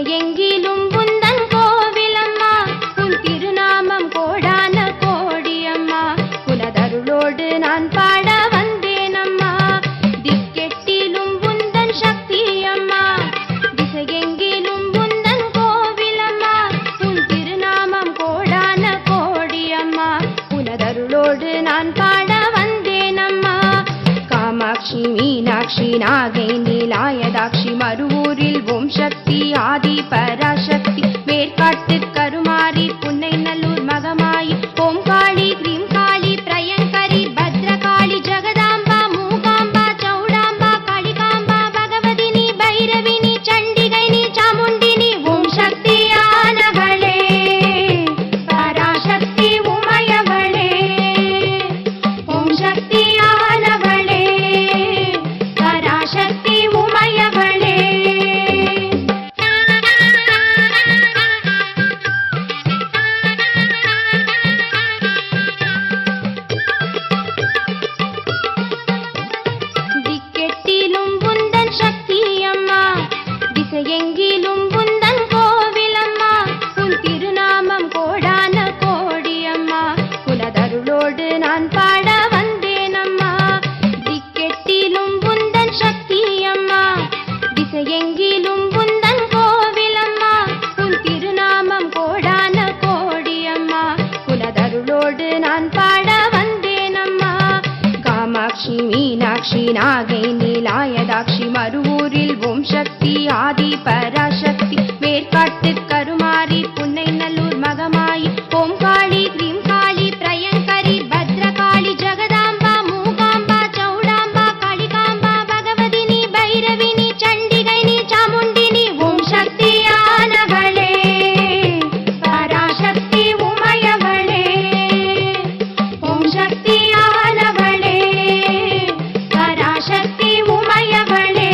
திசையெங்கிலும் உந்தன் கோவிலம்மா, உன் திருநாமம் கோடான கோடியம்மா, உனதருளோடு நான் பாட வந்தேனம்மா. திக்கெட்டிலும் உந்தன் சக்தியம்மா, திசையெங்கிலும் உந்தன் கோவிலம்மா, உன் திருநாமம் கோடான கோடியம்மா, உனதருளோடு நான் பாட வந்தேனம்மா. காமாட்சி மீனாட்சி நாகை நீலாயதாட்சி மருவூரில் ஓம் சக்தி ஆதி பராசக்தி, மேற்காட்டு கருமாரி புன்னை நல்லூர் மகமாயி ஓம் காளி கிரீம் காளி பிரயங்கரி பத்ரகாளி ஜெகதாம்பா மூகாம்பா சௌடாம்பா காளிகாம்பா பகவதினி பைரவினி சண்டிகைனி சாமுண்டினி ஓம் சக்தியானவளே பராசக்தி உமையவளே, ஓம் சக்தியானவளே பராசக்தி உமையவளே. திக்கெட்டிலும் உந்தன் சக்தியம்மா, திசையெங்கிலும் உந்தன் கோவிலம்மா, உன் திருநாமம் கோடான கோடியம்மா, உனதருளோடு நான் பாட வந்தேனம்மா. திக்கெட்டிலும் உந்தன் சக்தியம்மா, திசையெங்கிலும் உந்தன் கோவிலம்மா, உன் திருநாமம் கோடான கோடியம்மா, உனதருளோடு நான் பாட வந்தேனம்மா. காமாட்சி மீனாட்சி நாகை நீலாயதாட்சி மருவூரில் ஓம் சக்தி ஆதி பராசக்தி, மேற்காட்டு கருமாரி புன்னை நல்லூர் மகமாயி ஓம் காளி கிரீம் காளி பிரயங்கரி பத்ரகாளி ஜெகதாம்பா மூகாம்பா சௌடாம்பா காளிகாம்பா பகவதினி பைரவினி சண்டிகைனி சாமுண்டினி ஓம் சக்தியானவளே பராசக்தி உமையவளே, ஓம் சக்தியானவளே பராசக்தி உமையவளே.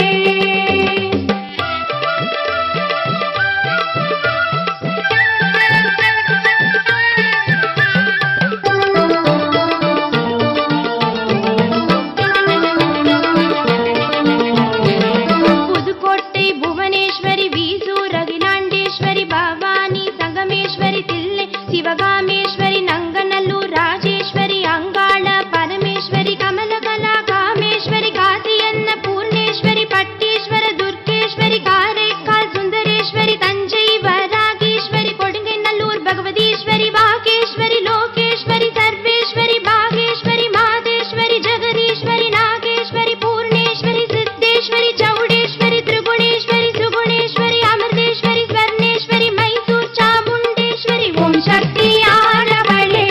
புதுக்கோட்டை புவனேஸ்வரி வீசூர் அகிலாண்டேஸ்வரி பவானி சங்கமேஸ்வரி தில்லை சிவகாமேஸ்வரி நங்கநல்லூர் ராஜேஸ்வரி அங்காள பரமேஸ்வரி கமலகலா காமேஸ்வரி காசியன்ன பூர்ணேஸ்வரி பட்டேஸ்வர துர்கேஸ்வரி காரைக்கால் சுந்தரேஸ்வரி தஞ்சை வராகேஸ்வரி கொடுங்கை நல்லூர் பகவதீஸ்வரி வாகேஸ்வரி லோகேஸ்வரி சர்வேஸ்வரி பாகேஸ்வரி மாதேஸ்வரி ஜெகதீஸ்வரி நாகேஸ்வரி பூர்ணேஸ்வரி சித்தேஸ்வரி சௌடேஸ்வரி திரிகுணேஸ்வரி சுகுணேஸ்வரி அமிர்தேஸ்வரி ஸ்வர்ணேஸ்வரி மைசூர் சாமுண்டேஸ்வரி ஓம் சக்தியானவளே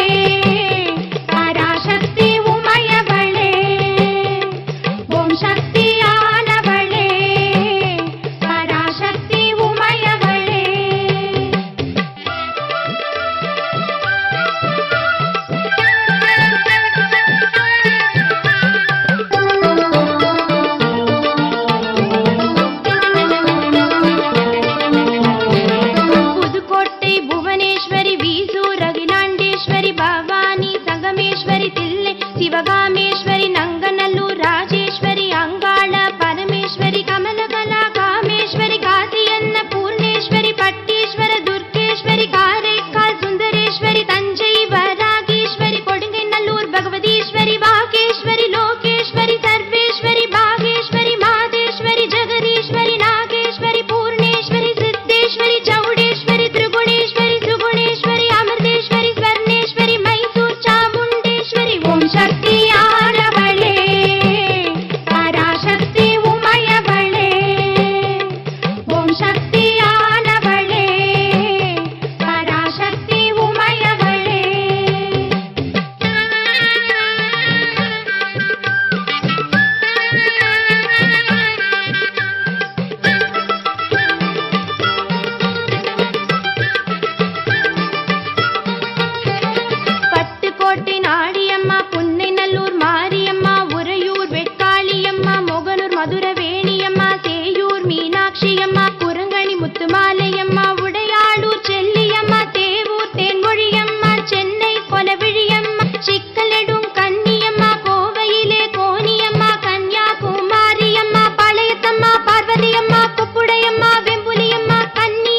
பராசக்தி உமையவளே, ஓம் சக்தியானவளே பராசக்தி உமையவளே. புதுக்கோட்டை புவனேஸ்வரி வீசூர் அகிலாண்டேஸ்வரி பவானி சங்கமேஸ்வரி தில்லை சிவகாமேஸ்வரி நங்கநல்லூர் ராஜேஸ்வரி அங்காள பரமேஸ்வரி கமலகலா காமேஸ்வரி காசியன்ன பூர்ணேஸ்வரி பட்டேஸ்வர துர்கேஸ்வரி காரைக்கால் சுந்தரேஸ்வரி தஞ்சை வராகேஸ்வரி கொடுங்கை நல்லூர் பகவதீஸ்வரி வாகேஸ்வரி லோகேஸ்வரி சர்வேஸ்வரி பாகேஸ்வரி மாதேஸ்வரி ஜெகதீஸ்வரி நாகேஸ்வரி பூர்ணேஸ்வரி சித்தேஸ்வரி சௌடேஸ்வரி திரிகுணேஸ்வரி சுகுணேஸ்வரி அமிர்தேஸ்வரி ஸ்வர்ணேஸ்வரி மைசூர் சாமுண்டேஸ்வரி ஓம் சக்தியானவளே பராசக்தி உமையவளே, ஓம் சக்தியானவளே பராசக்தி உமையவளே. பட்டுக்கோட்டை நாடியம்மா புன்னை நல்லூர் மாரியம்மா உறையூர் வெட்காளியம்மா மொகனூர் மதுரவேணியம்மா சேயூர் மீனாட்சியம்மா குரங்கணி முத்துமாலையம்மா உடையாளூர் செல்லியம்மா தேவூர் தேன்மொழியம்மா சென்னை கொலவிழியம்மா சிக்கலெடும் கன்னியம்மா கோவையிலே கோனியம்மா கன்னியாகுமாரியம்மா பாளையத்தம்மா பார்வதியம்மா குப்புடையம்மா வெம்புலியம்மா கன்னி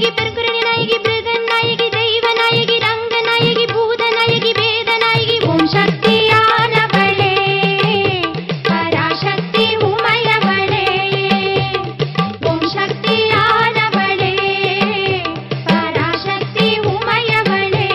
நாயகி பெருங்குரணி நாயகி பிருகன் நாயகி தெய்வ நாயகி ரங்க நாயகி பூத நாயகி வேத நாயகி ஓம் சக்தியானவளே பராசக்தி உமையவளே ஓம் சக்தியானவளே பராசக்தி உமையவளே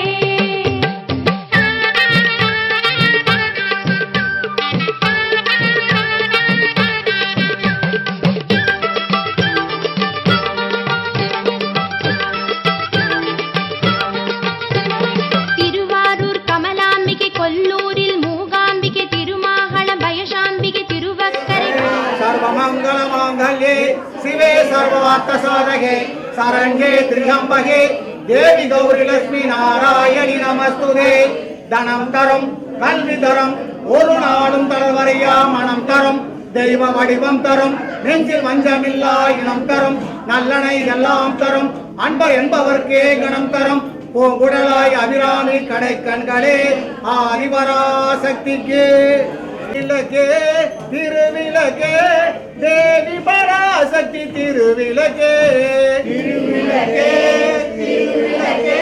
திருவாரூர் கமலாம்பிகை கொல்லூரில் மூகாம்பிகை திருமாகளம் பயசாம்பிகை திருவக்கரை सर्वमंगल मांगल्ये शिवे सर्वार्थ साधके शरण्ये त्र्यंबके देवी गौरी लक्ष्मी नारायणी नमस्तुते धनं तரும் கல்வி தரும் ஒரு நாளும் தளர்வரையா மனம் தரும் தெய்வ வடிவம் தரும் நெஞ்சில் வஞ்சமில்லா இனம் தரும் நல்லனை எல்லாம் தரும் அன்பர் என்பவர்க்கே கணம் தரும் பூங்குடலாய் அபிராமி கடை கண்களே ஆதிபராசக்திக்கு விளக்கே திருவிளக்கே தேவி பராசக்தி திருவிளக்கே திருவிளக்கே திருவிளக்கே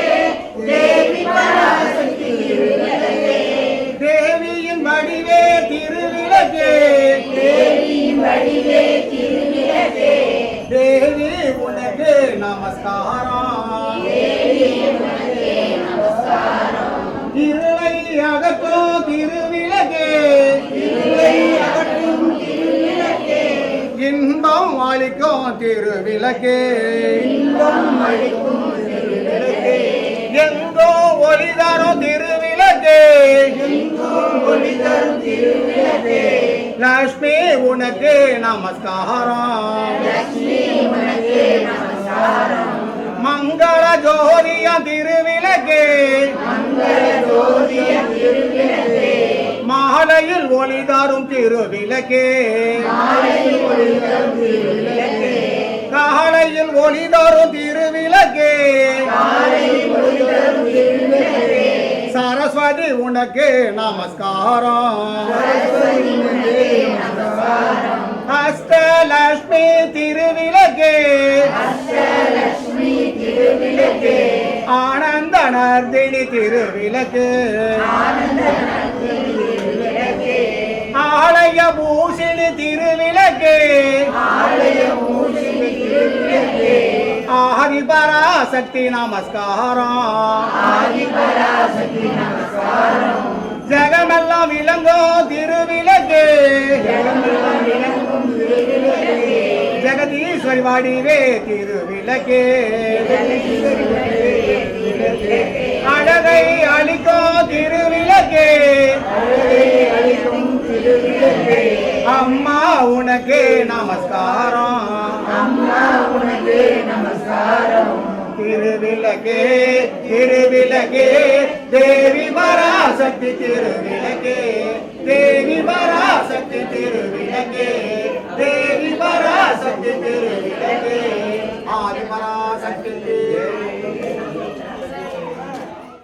தேவி பராசக்தி திருவிளக்கே தேவியின் வடிவே திருவிளக்கே தேவியின் வடிவே திருவிளக்கே தேவி உனக்கு நமஸ்காரம் தேவி உனக்கு நமஸ்காரம் இருளை அகற்றும் திருவிளக்கே இருளை அகற்றும் திருவிளக்கே இன்பம் அளிக்கும் திருவிளக்கே இன்பம் அளிக்கும் திருவிளக்கே எங்கோ ஒளி தரும் திருவிளக்கே எங்கோ ஒளி தரும் திருவிளக்கே லட்சுமி உனக்கு நமஸ்காரம் லட்சுமி உனக்கு நமஸ்காரம் மங்கள ஜோதிய திருவிளக்கே மங்கள ஜோதிய திருவிளக்கே மாலையில் ஒளி தரும் திருவிளக்கே மாலையில் ஒளி தரும் திருவிளக்கே காலையில் ஒளி தரும் திருவிளக்கே காலையில் ஒளி தரும் திருவிளக்கே சரஸ்வதி உனக்கு நமஸ்காரம் சரஸ்வதி உனக்கு நமஸ்காரம் அஷ்டலட்சுமி திருவிளக்கே அஷ்டலட்சுமி திருவிளக்கே ஆனந்த நர்தினி திருவிளக்கே ஆனந்த நர்தினி திருவிளக்கே ஆலய பூஷிணி திருவிளக்கே ஆலய பூஷிணி திருவிளக்கே ஆதி பராசக்தி நமஸ்காரம் ஆதி பராசக்தி நமஸ்காரம் ஜெகமெல்லாம் விளங்கோ திருவிளக்கே ஜெகமெல்லாம் விளங்கும் திருவிளக்கே ஜெகதீஸ்வரி வாடிவே திருவிளக்கே அழகை அளிக்கோ திருவிளக்கே அழகை அளிக்கும் திருவிளக்கே அம்மா உனக்கு நமஸ்காரம் அம்மா உனக்கு நமஸ்காரம் திருவிளக்கே திருவிளக்கே தேவி பராசக்தி திருவிளக்கே தேவி பராசக்தி திருவிளக்கே தேவி பராசக்தி திருவிளக்கே ஆதி பராசக்தி